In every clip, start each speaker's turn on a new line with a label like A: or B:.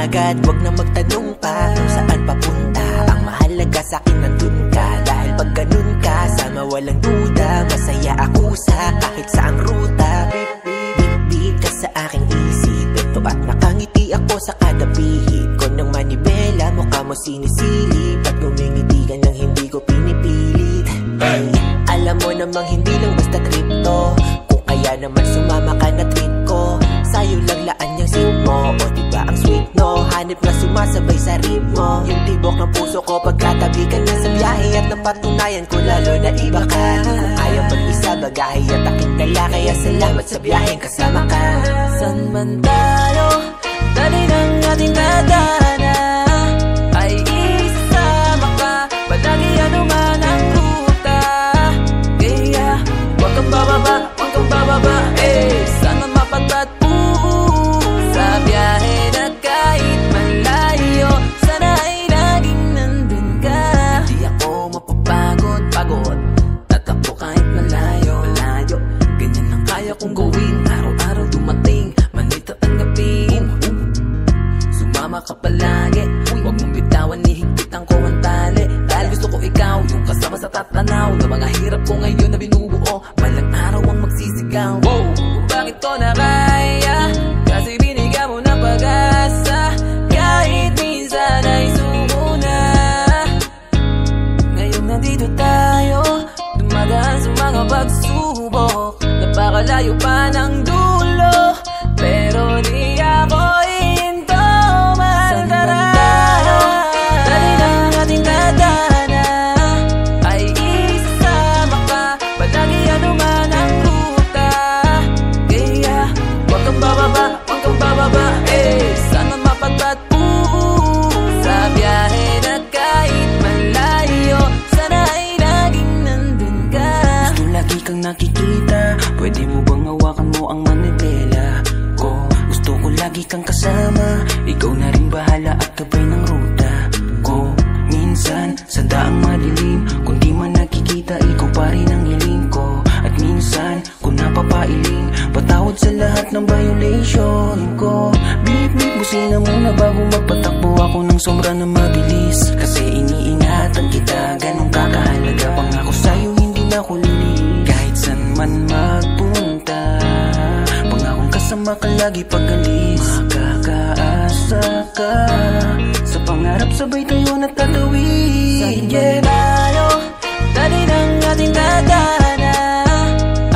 A: agad, wag na magtanong pa kung saan papunta. Ang mahalaga sa'kin nandun ka, dahil pag ganun ka, sama walang duda, masaya ako sa kahit saang ruta. Bit ka sa aking isip, ito at nakangiti ako sa kada pihit ko ng manibela. Mukha mo sinisilip at ngumingiti ka nang hindi ko pinipilit. Ay, alam mo namang hindi lang basta trip to, kung kaya naman sumama ka na trip ko. Sa'yo lang laan yung seat mo, o diba ang sweet no? Hanip na sumasabay sa ritmo, yung tibok ng puso ko pagkatabi ka na sa biyahe. At napatunayan ko lalo na iba ka, di ko kaya mag-isa, bagahe at aking dala. Kaya salamat sa biyaheng kasama ka.
B: San man tayo, dali ng ating nadana, ay isasama ka, palagi anuman ang ruta. Kaya huwag kang bababa, huwag kang bababa, sana mapatat sa biyahe na kahit malayo, sana ay laging nandun ka. Hindi ako mapapagod, pagod, tatakbo kahit malayo, malayo. Ganyan lang kaya kong gawin, araw-araw dumating, manitaan ngapin. Sumama ka palagi, huwag mong bitawan, nihigpitan ko ang tali. Dahil gusto ko ikaw, yung kasama sa tatanaw na mga hirap ko ngayon na binubuo, balang araw ang magsisigaw. Kung bakit ko na kaya, kasi binigyan mo ng pag-asa, kahit minsan ay sumuna. Ngayon nandito tayo, dumadaan sa mga pagsubok, napakalayo pa ng dulo, pero di ako ihinto. Mahal ka na, dali ng ating nadana, ay isasama ka, palagi anuman ang ruta. Kaya huwag kang bababa, huwag kang bababa, sana mapatat sa biyahe na kahit malayo, sana ay laging nandun ka. Gusto lagi kang nakikita, pwede mo bang hawakan mo ang manibela ko? Gusto ko lagi kang kasama, ikaw na rin bahala at gabay ng ruta ko. Minsan sa daang madilim, kung di man nakikita, ikaw pa rin ang hiling ko. At minsan kung napapailing, patawad sa lahat ng violation ko. Beep beep, busina muna bago magpatakbo ako ng sobra na mabilis, kasi iniingatan kita, ganun kakahalaga. Pangako sa'yo hindi na ko lilis, kahit saan man magpunta, pangakong kasama ka lagi pag alis. Makakaasa ka, sa pangarap sabay tayo natatawid. Yeah, tayo, dali ng ating nadana,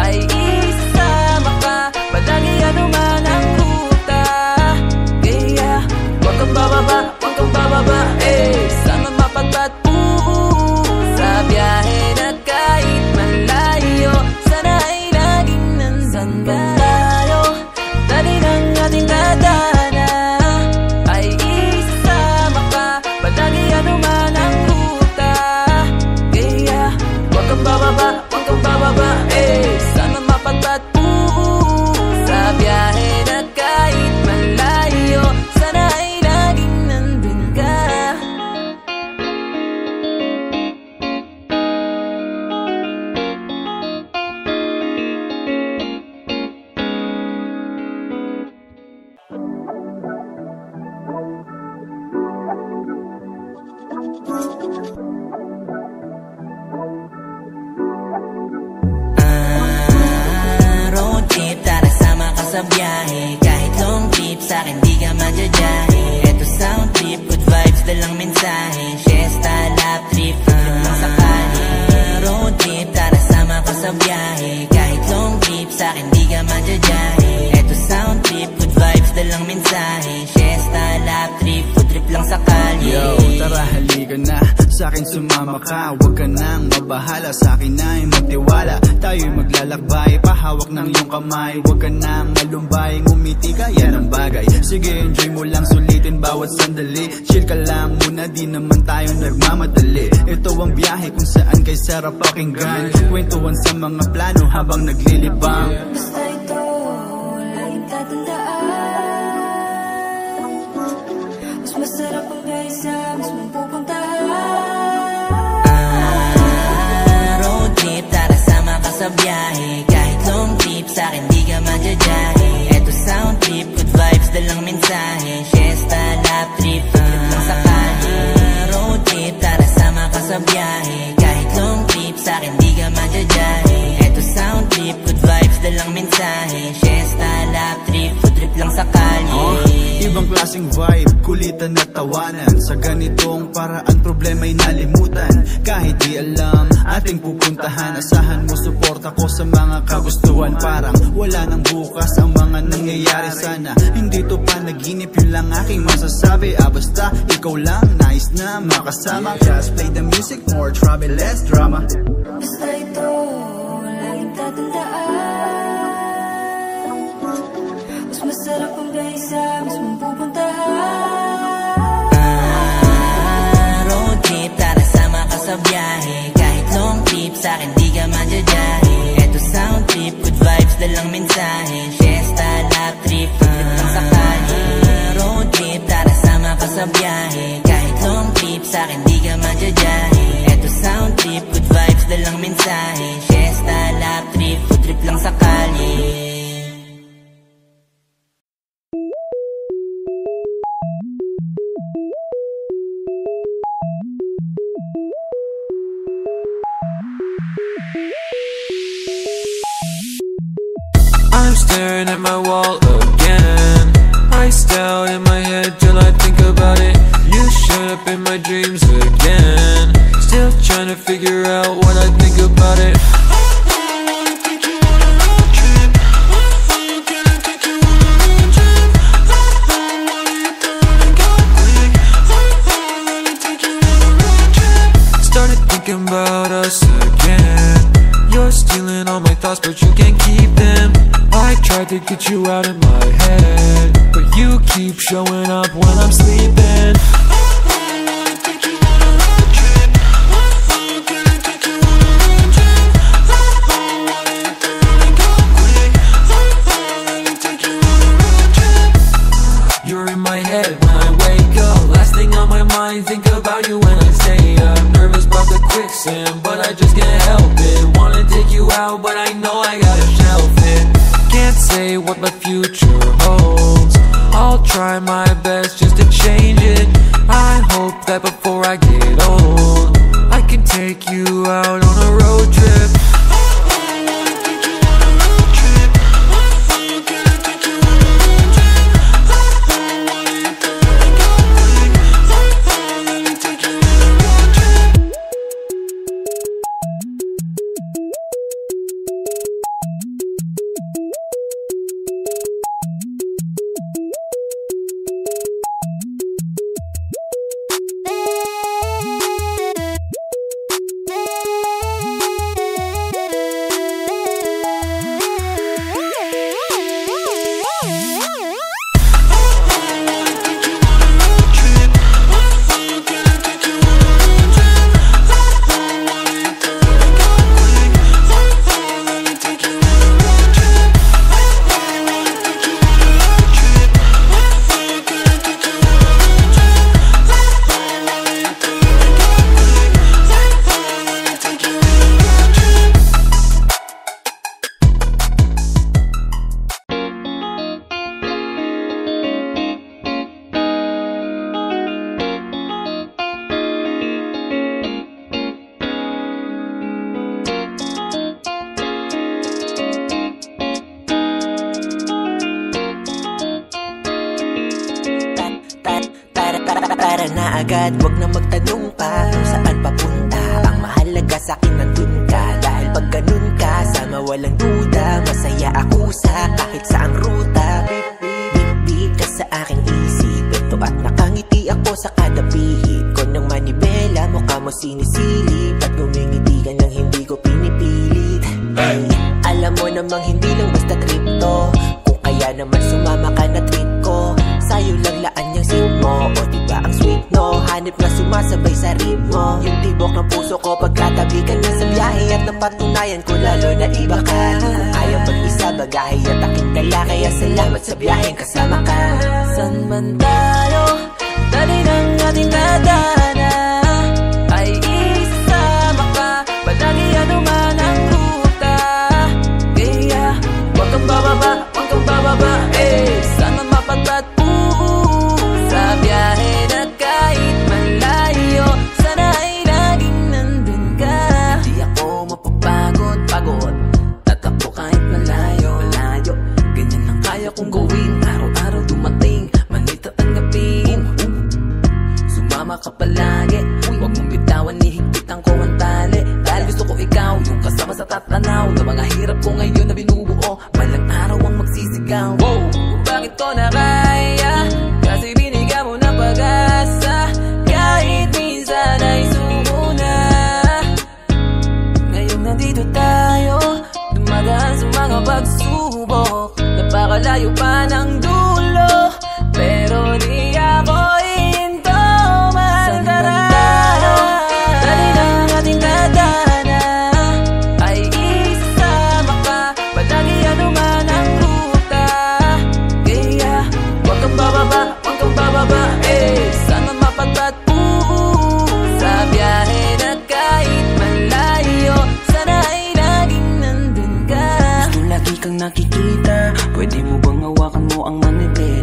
B: ay isasama ka, palagi anuman ang ruta. Kaya huwag kang bababa, huwag kang bababa, sana mapatat sa biyahe na kahit malayo, sana ay laging nandun ka. Tayo, dali ng ating nadana, ay isasama ka, palagi anuman ang ruta. Kaya huwag kang bababa, huwag kang bababa, sana mapatat sa biyahe na kahit malayo, sana ay laging nandun ka. Road trip, tara sama ka sa biyahe, kahit long trip, sa'kin di ka madyajahe. Eto sound trip, good vibes, dalang mensahe, siesta, lap trip, trip lang sakali. Road trip, tara sama ka sa biyahe, kahit long trip, sa'kin di ka madyajahe. Eto sound trip, good vibes, dalang mensahe, siesta, lap trip, food trip lang sakali.
C: Yo, tara halika na, sa'kin sumama ka, huwag ka nang mabahala, sa'kin ay magtiwala. Tayo'y maglalakbay, pahawak ng iyong kamay, huwag ka nang malumbay, ngumiti ka, yan ang bagay. Sige, enjoy mo lang, sulitin bawat sandali, chill ka lang muna, di naman tayo nagmamadali. Ito ang biyahe kung saan kay sarap pakinggan, kwentuhan sa mga plano habang naglilibang.
B: Basta ito, laging tatandaan, mas masarap ang biyahe sa mismong pupuntahan.
A: Road trip, tara sama ka sa biyahe, kahit long trip, sa'kin di ka madyajahe. Eto sound trip, good vibes, dalang mensahe, siesta, Fiesta, lap trip, trip lang sa kalye. Road trip, tara sama ka sa biyahe. Kahit long trip, sa'kin di ka madyajahe. Eto sound trip, good vibes, dalang mensahe. Fiesta, lap trip, food trip lang sa kalye.
C: Ibang klaseng vibe, kulitan at tawanan. Sa ganitong paraan, problema'y nalimutan. Kahit di alam, ating pupuntahan. Asahan mo, suporta ko sa mga kagustuhan. Parang wala nang bukas ang mga nangyayari sana. Hindi to panaginip, yun lang aking masasabi. Basta ikaw lang, nais na makasama. Just play the music, more trouble, less drama.
B: Basta ito, laging tatandaan. Mas masarap kung dahil sa mismong pupuntahan.
A: Road trip, tara sama ka sa biyahe. Kahit long trip, sa'kin di ka madyajahe. Eto sound trip, good vibes, dalang mensahe. Fiesta, lap trip, trip lang sa kalye. Road trip, tara sama ka sa biyahe. Kahit long trip, sa'kin di ka madyajahe. Eto sound trip, good vibes, dalang mensahe. Fiesta, lap trip, food trip lang sa kalye.
D: I'm staring at my wall again. I stare in my head till I think about it. You showed up in my dreams again. Still trying to figure out what I think about it. Started thinking about us again. You're stealing all my thoughts, but you can't keep them. I tried to get you out of my head, but you keep showing up when I'm sleeping. You're in my head when I wake up. Last thing on my mind, think about you when I stay up. Nervous about the quicksand, but I just can't help it. Wanna take you out, but I know I gotta shelf it. Can't say what my future holds. I'll try my best just to change it. I hope that before I get old, I can take you out on a road trip.
A: Tara na agad, wag na magtanong pa kung saan papunta. Ang mahalaga sa'kin nandun ka. Dahil pag ganun ka, sama walang duda. Masaya ako sa kahit saang ruta. Bit ka sa aking isip. Ito at nakangiti ako sa kada pihit ko ng manibela. Mukha mo sinisilip at ngumingiti ka nang hindi ko pinipilit. Hey, alam mo namang hindi lang basta trip to. Kung kaya naman sumama ka na treat ko. Sa'yo lang laan yung seat mo. O diba ang sweet no? Hanip na sumasabay sa ritmo. Yung tibok ng puso ko pagkatabi ka na sa biyahe. At napatunayan ko lalo na iba ka. Di ko kaya mag-isa bagahe at aking dala. Kaya salamat sa biyaheng kasama ka.
B: San man tayo, dali ng ating nadana. Ay isasama ka, palagi anuman ang ruta. Kaya wag kang bababa, wag kang bababa. Sana mapagpat sa pagsubok. Napakalayo pa ng dulo, pero di ako ihinto. Mahal ka na, dali ng ating nadana ay isasama ka, palagi anuman ang ruta. Kaya huwag kang bababa, huwag kang bababa, sana mapagpat sa biyahe na kahit malayo. Sana ay laging nandun ka. Gusto lagi kang nakikita, pwede mo bang hawakan mo ang manete?